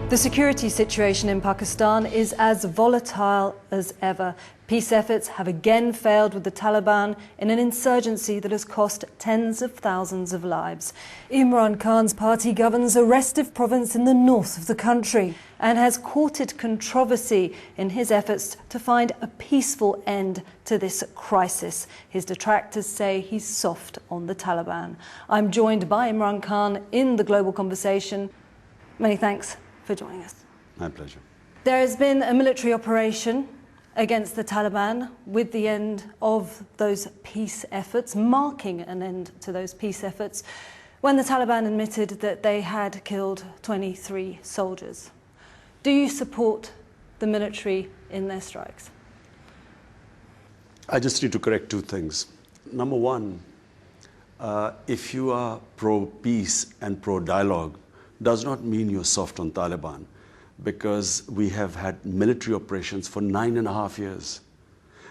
The security situation in Pakistan is as volatile as ever. Peace efforts have again failed with the Taliban in an insurgency that has cost tens of thousands of lives. Imran Khan's party governs a restive province in the north of the country and has courted controversy in his efforts to find a peaceful end to this crisis. His detractors say he's soft on the Taliban. I'm joined by Imran Khan in the global conversation. Many thanks for joining us. My pleasure. There has been a military operation against the Taliban with the end of those peace efforts, marking an end to those peace efforts, when the Taliban admitted that they had killed 23 soldiers. Do you support the military in their strikes? I just need to correct two things. Number one, if you are pro-peace and pro-dialogue, does not mean you're soft on Taliban, because we have had military operations for 9.5 years.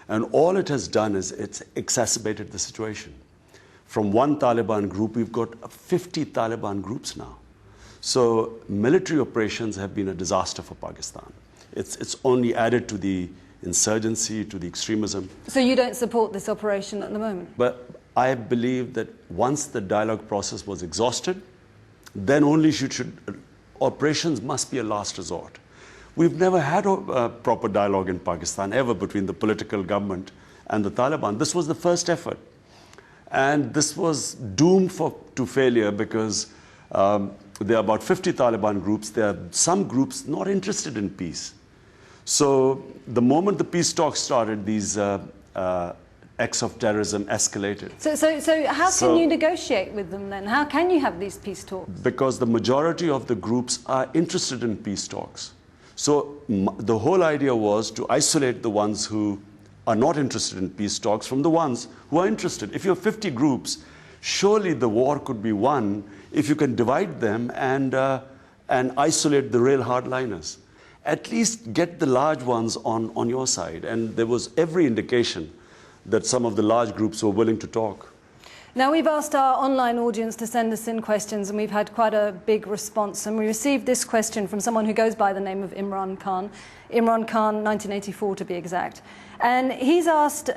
And all it has done is it's exacerbated the situation. From one Taliban group, we've got 50 Taliban groups now. So military operations have been a disaster for Pakistan. It's only added to the insurgency, to the extremism. So you don't support this operation at the moment? But I believe that once the dialogue process was exhausted, then only operations must be a last resort. We've never had a proper dialogue in Pakistan ever between the political government and the Taliban. This was the first effort. And this was doomed to failure because there are about 50 Taliban groups. There are some groups not interested in peace. So the moment the peace talks started, these acts of terrorism escalated. So how can you negotiate with them then? How can you have these peace talks? Because the majority of the groups are interested in peace talks. So the whole idea was to isolate the ones who are not interested in peace talks from the ones who are interested. If you have 50 groups, surely the war could be won if you can divide them and isolate the real hardliners. At least get the large ones on your side. And there was every indication that some of the large groups were willing to talk. Now, we've asked our online audience to send us in questions, and we've had quite a big response. And we received this question from someone who goes by the name of Imran Khan. Imran Khan, 1984 to be exact. And he's asked,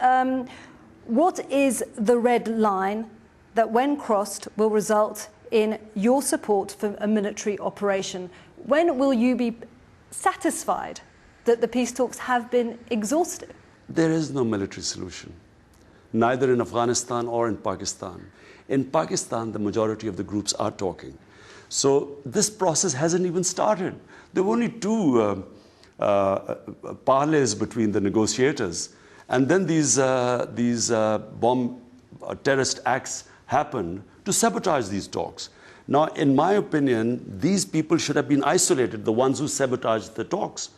what is the red line that when crossed will result in your support for a military operation? When will you be satisfied that the peace talks have been exhausted? There is no military solution, neither in Afghanistan or in Pakistan. In Pakistan, the majority of the groups are talking. So this process hasn't even started. There were only two parleys between the negotiators. And then these bomb terrorist acts happened to sabotage these talks. Now, in my opinion, these people should have been isolated, the ones who sabotaged the talks.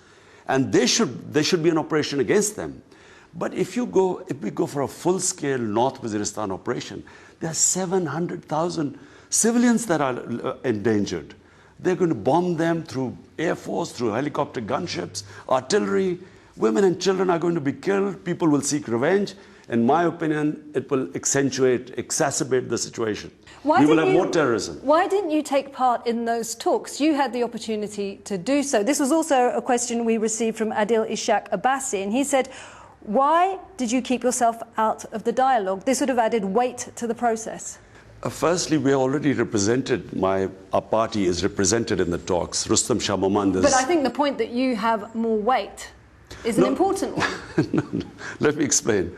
And there should be an operation against them. But if we go for a full-scale North Waziristan operation, there are 700,000 civilians that are endangered. They're going to bomb them through Air Force, through helicopter gunships, artillery. Women and children are going to be killed. People will seek revenge. In my opinion, it will exacerbate the situation. We will have more terrorism. Why didn't you take part in those talks? You had the opportunity to do so. This was also a question we received from Adil Ishaq Abbasi, and he said, why did you keep yourself out of the dialogue? This would have added weight to the process. Firstly, we are already represented. Our party is represented in the talks. Rustam Shah Mohammad is... But I think the point that you have more weight is an important one. No. Let me explain.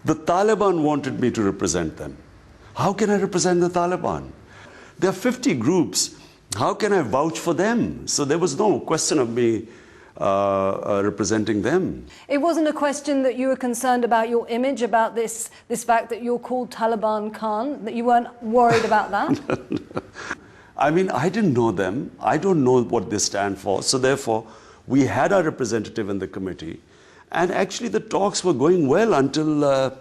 The Taliban wanted me to represent them. How can I represent the Taliban? There are 50 groups. How can I vouch for them? So there was no question of me representing them. It wasn't a question that you were concerned about your image, about this fact that you're called Taliban Khan, that you weren't worried about that? No. I mean, I didn't know them. I don't know what they stand for. So therefore, we had our representative in the committee. And actually, the talks were going well until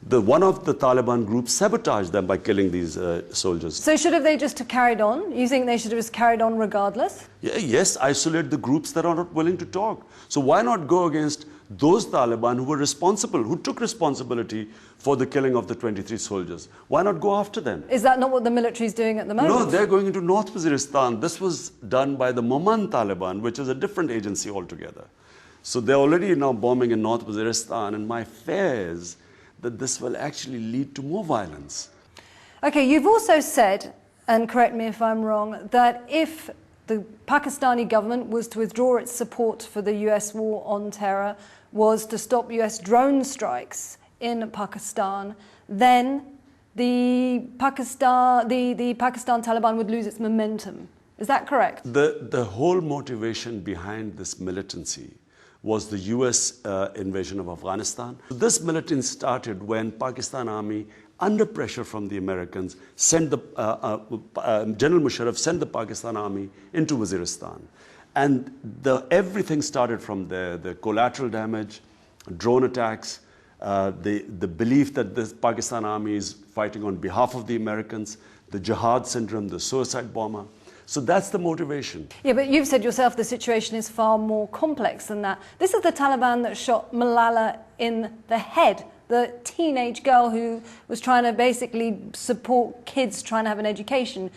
One of the Taliban groups sabotaged them by killing these soldiers. So should have they just have carried on? You think they should have just carried on regardless? Yes, isolate the groups that are not willing to talk. So why not go against those Taliban who were responsible, who took responsibility for the killing of the 23 soldiers? Why not go after them? Is that not what the military is doing at the moment? No, they're going into North Waziristan. This was done by the Moman Taliban, which is a different agency altogether. So they're already now bombing in North Waziristan, and my fear is that this will actually lead to more violence. Okay, you've also said, and correct me if I'm wrong, that if the Pakistani government was to withdraw its support for the US war on terror, was to stop US drone strikes in Pakistan, then the Pakistan Taliban would lose its momentum. Is that correct? The whole motivation behind this militancy was the US invasion of Afghanistan. This militancy started when Pakistan Army, under pressure from the Americans, sent the General Musharraf sent the Pakistan Army into Waziristan. And everything started from there. The collateral damage, drone attacks, the belief that the Pakistan Army is fighting on behalf of the Americans, the jihad syndrome, the suicide bomber. So that's the motivation. Yeah, but you've said yourself the situation is far more complex than that. This is the Taliban that shot Malala in the head, the teenage girl who was trying to basically support kids trying to have an education.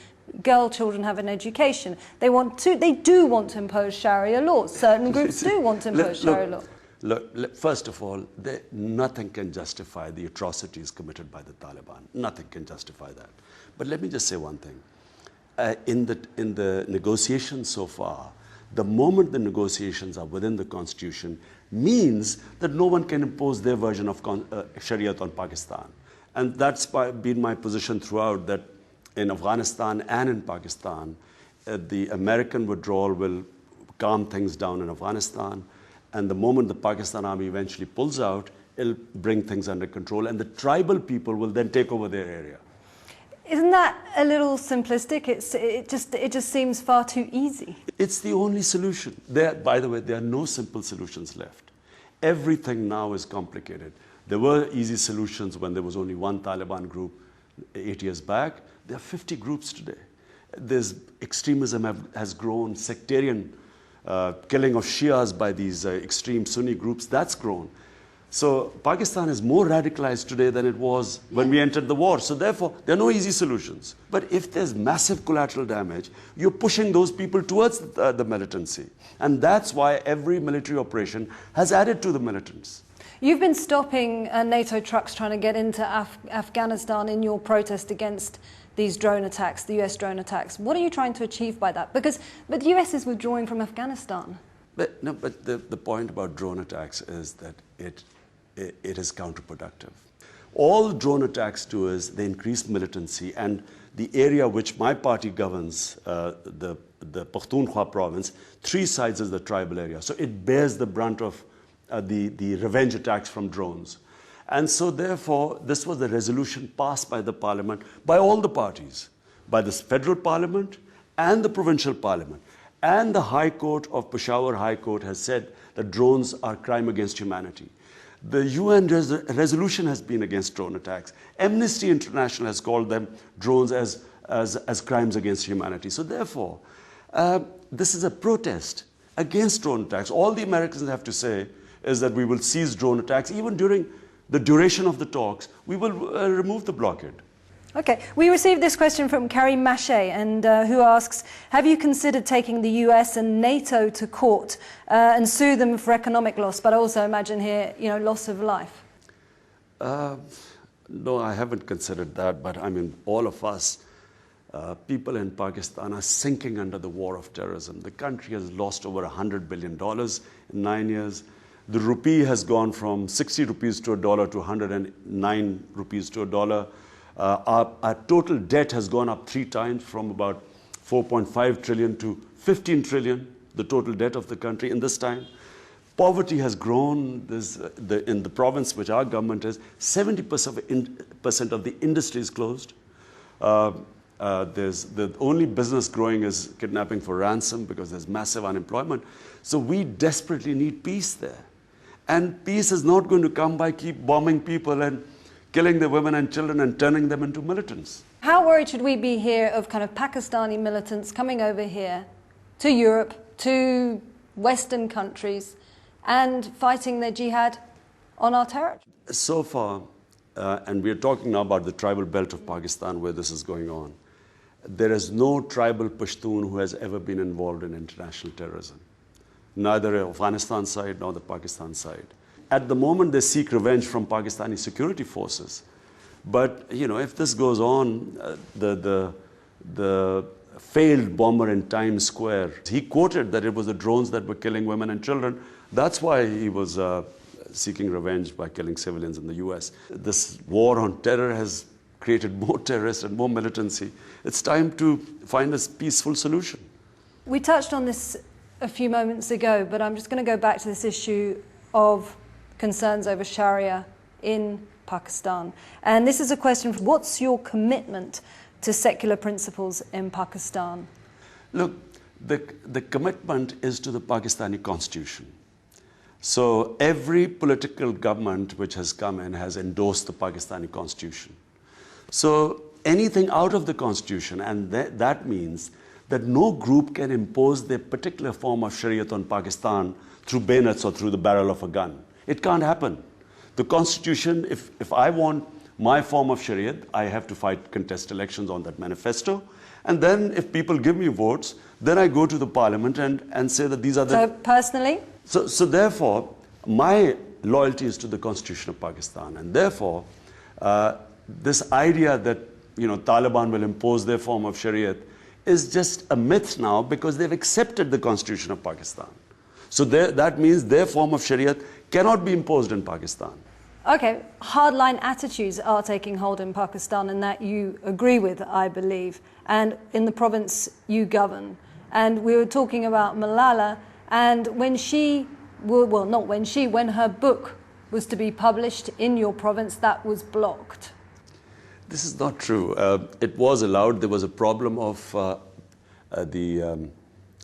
Girl children have an education. They do want to impose Sharia laws. Certain groups do want to impose Sharia law. Look, first of all, nothing can justify the atrocities committed by the Taliban. Nothing can justify that. But let me just say one thing. In the negotiations so far, the moment the negotiations are within the constitution means that no one can impose their version of Sharia on Pakistan. And that's been my position throughout, that in Afghanistan and in Pakistan, the American withdrawal will calm things down in Afghanistan. And the moment the Pakistan Army eventually pulls out, it'll bring things under control. And the tribal people will then take over their area. Isn't that a little simplistic? It just seems far too easy. It's the only solution. By the way, there are no simple solutions left. Everything now is complicated. There were easy solutions when there was only one Taliban group 8 years back. There are 50 groups today. Extremism has grown, sectarian killing of Shias by these extreme Sunni groups, that's grown. So Pakistan is more radicalized today than it was when we entered the war. So therefore, there are no easy solutions. But if there's massive collateral damage, you're pushing those people towards the militancy. And that's why every military operation has added to the militants. You've been stopping NATO trucks trying to get into Afghanistan in your protest against these drone attacks, the US drone attacks. What are you trying to achieve by that? But the US is withdrawing from Afghanistan. But the point about drone attacks is that it is counterproductive. All drone attacks do is they increase militancy, and the area which my party governs, the Pakhtunkhwa province, 3 sides is the tribal area. So it bears the brunt of the revenge attacks from drones. And so therefore, this was the resolution passed by the parliament, by all the parties, by the federal parliament and the provincial parliament. And the High Court of Peshawar High Court has said that drones are crime against humanity. The UN resolution has been against drone attacks. Amnesty International has called them drones as crimes against humanity. So therefore, this is a protest against drone attacks. All the Americans have to say is that we will cease drone attacks. Even during the duration of the talks, we will remove the blockade. Okay, we received this question from Karim Maché, and who asks, have you considered taking the US and NATO to court and sue them for economic loss, but also imagine here, loss of life? No, I haven't considered that, but I mean, all of us, people in Pakistan are sinking under the war of terrorism. The country has lost over $100 billion in 9 years. The rupee has gone from 60 rupees to $1 to 109 rupees to $1. Our total debt has gone up 3 times, from about 4.5 trillion to 15 trillion, the total debt of the country in this time. Poverty has grown. In the province which our government is, 70% of the industry is closed. The only business growing is kidnapping for ransom because there's massive unemployment. So we desperately need peace there. And peace is not going to come by keep bombing people and killing the women and children and turning them into militants. How worried should we be here of kind of Pakistani militants coming over here to Europe, to Western countries, and fighting their jihad on our territory? So far, and we are talking now about the tribal belt of Pakistan where this is going on, there is no tribal Pashtun who has ever been involved in international terrorism. Neither Afghanistan side nor the Pakistan side. At the moment, they seek revenge from Pakistani security forces. But, if this goes on, the failed bomber in Times Square, he quoted that it was the drones that were killing women and children. That's why he was seeking revenge by killing civilians in the US. This war on terror has created more terrorists and more militancy. It's time to find a peaceful solution. We touched on this a few moments ago, but I'm just going to go back to this issue of concerns over Sharia in Pakistan. And this is a question: what's your commitment to secular principles in Pakistan? Look, the commitment is to the Pakistani constitution. So every political government which has come in has endorsed the Pakistani constitution. So anything out of the constitution, and that means that no group can impose their particular form of Shariat on Pakistan through bayonets or through the barrel of a gun. It can't happen. The constitution, if I want my form of Shariat, I have to fight contest elections on that manifesto. And then if people give me votes, then I go to the parliament and say that these are the... So personally? So therefore, my loyalty is to the constitution of Pakistan. And therefore, this idea that, Taliban will impose their form of Shariat is just a myth now because they've accepted the constitution of Pakistan. So that means their form of Shariat cannot be imposed in Pakistan. Okay, hardline attitudes are taking hold in Pakistan, and that you agree with, I believe, and in the province you govern. And we were talking about Malala, and when her book was to be published in your province, that was blocked. This is not true. It was allowed. There was a problem of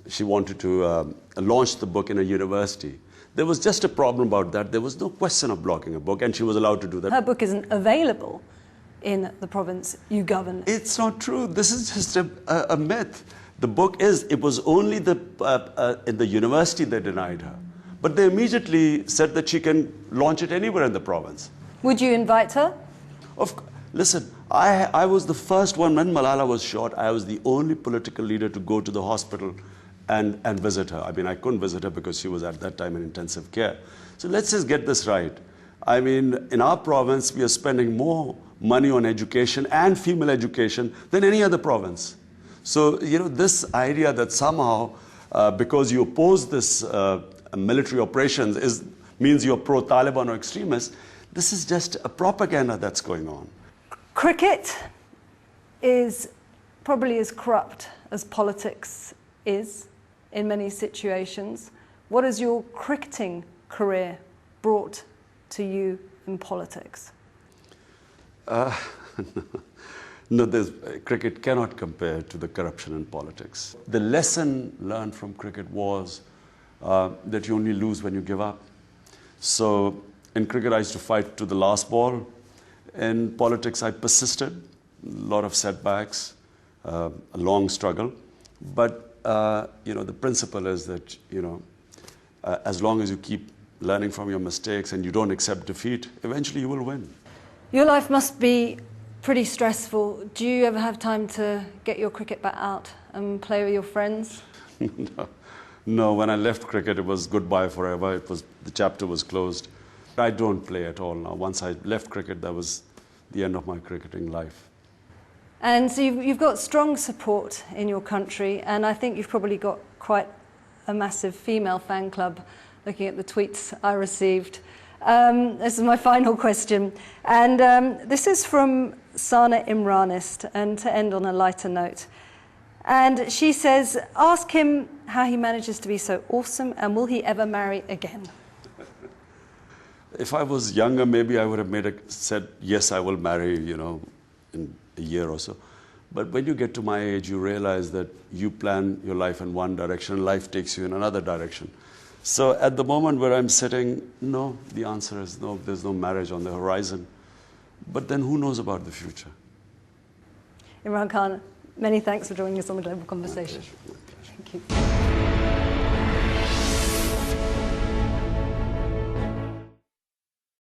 she wanted to launch the book in a university. There was just a problem about that. There was no question of blocking a book, and she was allowed to do that. Her book isn't available in the province you govern. It's not true. This is just a myth. The book it was only in the university they denied her. But they immediately said that she can launch it anywhere in the province. Would you invite her? Listen, I was the first one when Malala was shot. I was the only political leader to go to the hospital and visit her. I mean, I couldn't visit her because she was at that time in intensive care. So let's just get this right. I mean, in our province, we are spending more money on education and female education than any other province. So, this idea that somehow, because you oppose this military operations means you're pro-Taliban or extremist, this is just a propaganda that's going on. Cricket is probably as corrupt as politics is in many situations. What has your cricketing career brought to you in politics? No, cricket cannot compare to the corruption in politics. The lesson learned from cricket was that you only lose when you give up. So in cricket, I used to fight to the last ball. In politics, I persisted, a lot of setbacks, a long struggle. But, the principle is that, as long as you keep learning from your mistakes and you don't accept defeat, eventually you will win. Your life must be pretty stressful. Do you ever have time to get your cricket bat out and play with your friends? No, when I left cricket, it was goodbye forever. The chapter was closed. I don't play at all now. Once I left cricket, that was the end of my cricketing life. And so you've got strong support in your country, and I think you've probably got quite a massive female fan club, looking at the tweets I received. This is my final question, and this is from Sana Imranist, and to end on a lighter note. And she says, ask him how he manages to be so awesome, and will he ever marry again? If I was younger, maybe I would have said, yes, I will marry, in a year or so. But when you get to my age, you realize that you plan your life in one direction, life takes you in another direction. So at the moment where I'm sitting, no, the answer is no, there's no marriage on the horizon. but then who knows about the future? Imran Khan, many thanks for joining us on the Global Conversation. Thank you.